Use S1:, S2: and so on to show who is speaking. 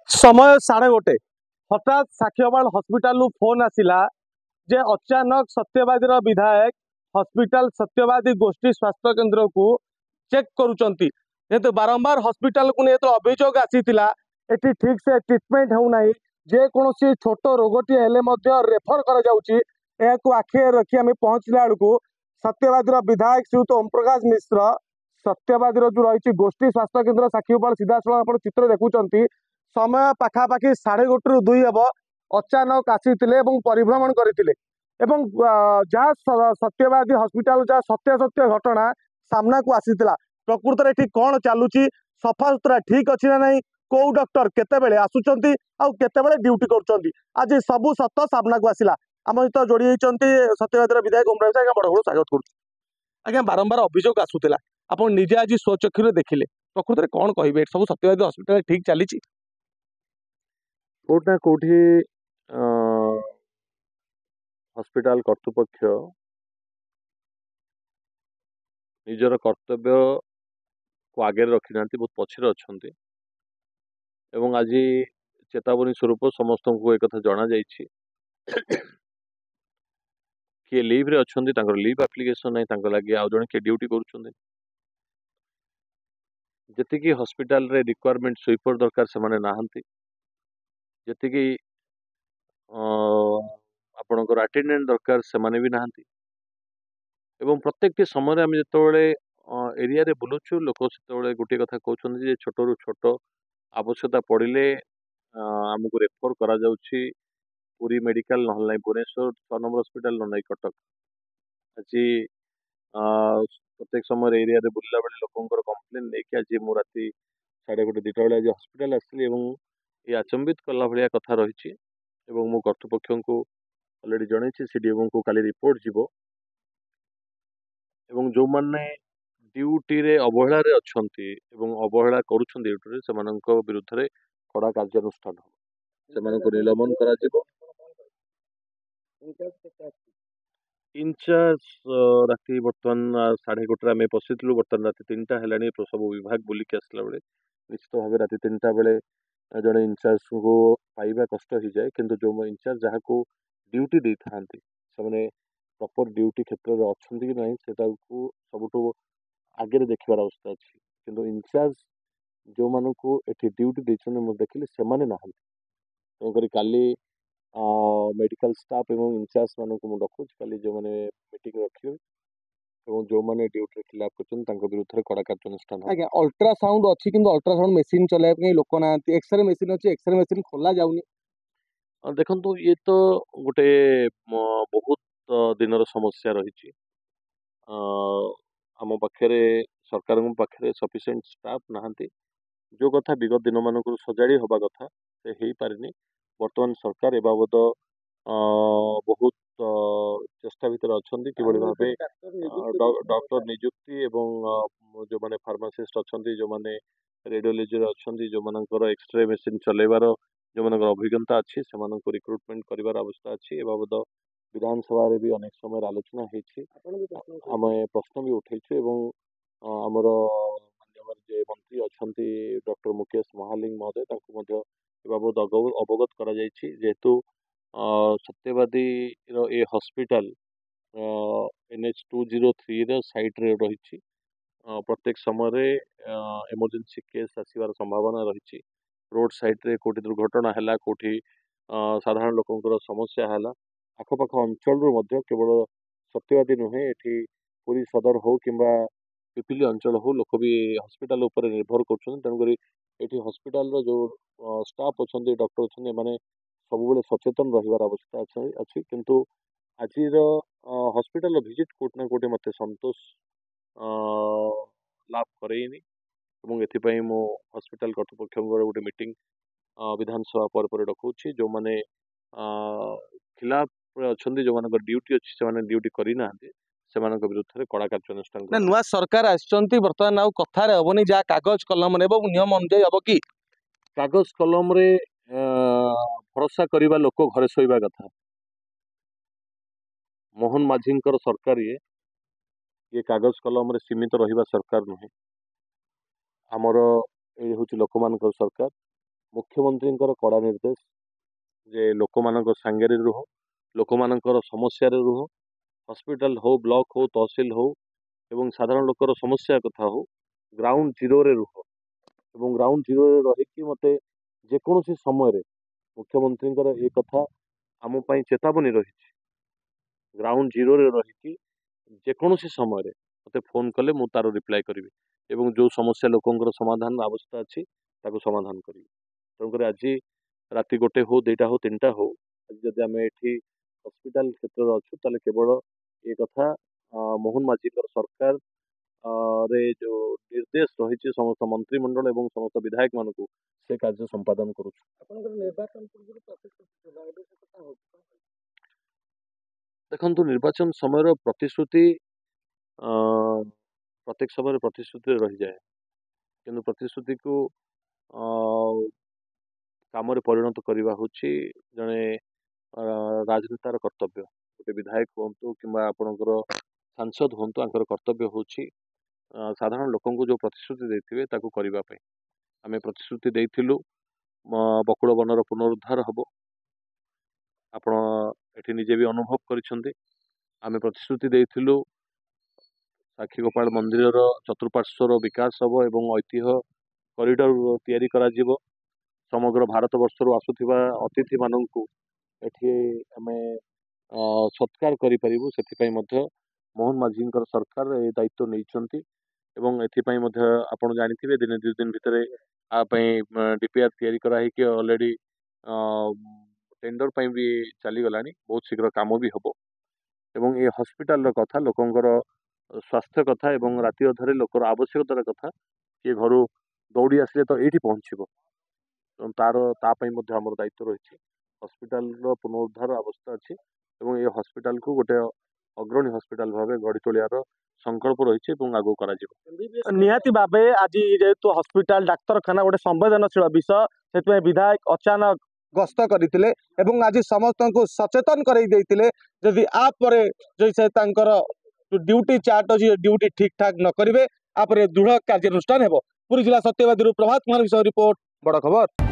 S1: समय 1:30 हठात साखियाबाद hospital phone आसिला जे अचानक सत्यवादी विधायक हॉस्पिटल सत्यवादी गोष्ठी स्वास्थ्य केंद्र को चेक करुचंती जेहेतु बारंबार हॉस्पिटल को नहीं अभियोग आसीला एटी ठीक से ट्रीटमेंट होना जे कौन छोट रोगटी हेले रेफर कर आखिए रखी आम पहुँचला बेलू सत्यवादी विधायक श्रीयुत ओम प्रकाश मिश्र सत्यवादी जो रही गोष्ठी स्वास्थ्य केंद्र साखियाबाद सीधासल आप चित्र देखुं समय पाखापाखि 1:30 ରୁ 2 हम अचानक आसीथिले परिभ्रमण करथिले जहाँ सत्यवादी हॉस्पिटल जहाँ सत्य सत्य घटना सामना को आसीथिला प्रकृत में ठीक कौन चलुची सफा सुतरा ठीक अच्छी ना नहीं कौ डॉक्टर केतेबेले आसुचंती आउ केतेबेले ड्यूटी करुचंती आज सबू सत सामना को आसिला आम सहित जोड़ी होती सत्यवादी विधायक ओम प्रकाश आज्ञा बड़ बड़ स्वागत करुँ आज्ञा बारंबार अभियोग आसूला आप निजे आज स्वचक्षु देखिले प्रकृत में कौन कहे सब सत्यवादी हॉस्पिटल ठीक चली
S2: कोटना कोठी हॉस्पिटल कर्तृपक्ष निजर कर्तव्य को आगे रखी ना बहुत पछरे अच्छे एवं आज चेतावनी स्वरूप समस्त को एक जना जाइए किए लीव रे अच्छा लीव एप्लिकेशन नहीं लगे आउ जड़े किए ड्यूटी करुँच हॉस्पिटल रे रिक्वायरमेंट स्वीपर दरकार से माने नाहंती जी आपणकर अटेंडेंट दरकार से माने भी नाहंती एवं प्रत्येक समय आम जो एरिया रे बुलुचु लोक से गोटे कथा कहते छोट रु छोट आवश्यकता पड़े आमको रेफर करा जाउछि पुरी मेडिकल ना भुवनेश्वर 6 नंबर हॉस्पिटल ना कटक आज प्रत्येक समय एरिया रे बुलला बेले लोकंकर कंप्लेन लेके आज मु राति 1:30 2टा बेले आज हॉस्पिटल आसली ये अचंबित कला भाया कथा रही मु कर्तृपक्ष को अलरेडी जनई सीडीएम को काली रिपोर्ट जीवो एवं जो माने ड्यूटी रे अवहेला रे अछंती एवं अवहेला करूछन ड्यूटी रे सेमानक विरुद्ध रे कड़ा कार्यानुष्ठान हो सेमानक निलंबन करा जीवो इंचार्ज राति बर्तमान 1:30 आम पशिलु बर्तमान राति 3टा है सब विभाग बुलिक आसला बेले निश्चित भाव राति 3टा बेले जड़े इंचार्ज को पाइबा कष्ट हो जाए किंतु जो इंचार्ज जहाँ को ड्यूटी दे था से प्रॉपर ड्यूटी क्षेत्र में अच्छा कि ना से सबुठ आगे देखबार अवस्था अच्छी किंतु इंचार्ज जो मानू ये ड्यूटी देते देखिले से ना तेणुक काली मेडिकल स्टाफ एवं इंचार्ज मानक मुझे रखुच काली जो मैंने मीटिंग रखिए जो मैंने ड्यूटी खिलाफ कर विरुद्ध कड़ा कार्यानुष्ठान
S1: आज्ञा अल्ट्रासाउंड अच्छी कि अल्ट्रासाउंड मेसीन चलाइबा लोक ना एक्सरे मेसीन अच्छी एक्सरे मेसीन खोला जाऊनी
S2: देखो ये तो गोटे बहुत दिनर समस्या रही आम पाखे सरकार पाखे सफिशिएंट स्टाफ नहांती जो कथा विगत दिन मान सजाड़ी हवा कथा से हो पारे बर्तमान सरकार ए बाबद बहुत चेष्टा भितर अच्छा कि भाव डॉक्टर नियुक्ति एवं जो माने फार्मासिस्ट अच्छा जो माने रेडियोलॉजी अच्छा जो मानकर एक्सरे मेसीन चलेबार जो मान अभिज्ञता अच्छी से रिक्रुटमेंट कर अवस्था अच्छी ए बाबद विधानसभा भी अनेक समय आलोचना आम प्रश्न भी उठेचु आमर माननीय मंत्री अच्छा डॉक्टर मुकेश महालिंग महोदय बाबद अवगत करा जेहेतु सत्यवादी ए हॉस्पिटल NH 203 साइट रे रही प्रत्येक समय इमरजेंसी केस आसबार संभावना रही रोड साइड रे कोटी दुर्घटना है कोटी साधारण लोकंर समस्या है आखपाख अंचल केवल सत्यवादी नुहे ये पुरी सदर हो कि पिपिली अंचल हो लोक भी हॉस्पिटल उपर निर्भर कर तेणुक ये हॉस्पिटल जो स्टाफ अच्छा डॉक्टर अच्छा मैंने सब सचेतन रही आवश्यकता अच्छी किंतु आज हॉस्पिटल विजिट कोटना कोटे मत संतोष लाभ करेनी मु हॉस्पिटल कर्तृपक्ष गोटे मीटिंग विधानसभा पर रखुची जो माने खिलाफ अच्छा जो मान ड्यूटी अच्छी से ड्यूटी करना से विरुद्ध कड़ा कार्यानुष्ठान
S1: नुआ सरकार आसचंती बर्तमान आउ कथार हेनी जहाँ कागज कलम नियम अनुजाई हम कि
S2: कागज कलम रे भरोसा करवा लोक घरे शोवा कथा मोहन माझी सरकार ये कागज कलम रे सीमित रहिबा सरकार नुहे आमर ये हूँ लोक मान सरकार मुख्यमंत्री कड़ा निर्देश जे लोक मानक सांगे रुह लोक मानकर समस्या रुह हॉस्पिटल हो ब्लॉक हो तहसिल हो एवं साधारण लोकर समस्या कथा हो ग्राउंड जीरो रे रुह एवं ग्राउंड जीरो रे रही मते जेकोसी समय मुख्यमंत्री ये कथा आम चेतावनी रही ग्राउंड जीरो रे रही जेकोसी समय मते फोन कले मु तार रिप्लाई करी एवं जो समस्या लोकंर समाधान आवश्यकता अच्छी ताको समाधान करी तेणुकर आज राति 1 हो 2टा हो 3टा हो आज जदि आम ये हॉस्पिटल क्षेत्र अच्छु ताले केवल ये कथा मोहन माझी सरकार रे जो निर्देश रही समस्त मंत्रिमंडल एवं समस्त विधायक मान से कार्य संपादन करुँ। देखु निर्वाचन समय प्रतिश्रुति प्रत्येक समय प्रतिश्रुति रही जाए कि प्रतिश्रुति को काम परिणत करने हूँ जड़े राजनेतार कर्तव्य गोटे विधायक हूँ कि आपणकर सांसद हूँ आंकर कर्तव्य हूँ साधारण लोक जो प्रतिश्रुति देते करने आम प्रतिश्रुति देलु बकुल बनर पुनरुद्धार हम आपण एठी निजे भी अनुभव करिसेंती आमे प्रतिश्रुति देइथिलु साक्षी गोपाल मंदिर चतुर्पार्श्वर विकास हम एवं ऐतिह्य कॉरिडोर तैयारी करा जिवो समग्र भारत वर्षर आसुथिबा अतिथि माननकु एठी आमे सत्कार करि परिबु सेथिपई मध्य मोहन माझींकर सरकार ए दायित्व नैचंती एवं एथिपई मध्य आपण जानिथिबे दिन 2 दिन भितरे आ पई डीपीआर तैयारी करा कि ऑलरेडी टेंडर पर भी चली गलानी बहुत शीघ्र काम भी हम एवं ये हॉस्पिटल कथा लोकंर स्वास्थ्य कथा एवं राति अधरे लोकर आवश्यकतार कथा किए घर दौड़ी आसिले तो ये पहुँचब तार आम दायित्व रही हॉस्पिटल पुनरुद्धार अवस्था अच्छी एवं ये हॉस्पिटल को गोटे अग्रणी हॉस्पिटल भाव गढ़ी तोलियार संकल्प रही आगू कर
S1: निहाती भावे आज जेहेतु हॉस्पिटल डाक्तरखाना गोटे संवेदनशील विषय से विधायक अचानक गस्त करते आज समस्त को सचेतन करदी आप जैसे ड्यूटी चार्ट अच्छी ड्यूटी ठीक ठाक न करेंगे आप दृढ़ कार्यानुष्ठान हो। पुरी जिला सत्यवादी प्रभात कुमार विषय रिपोर्ट बड़ खबर।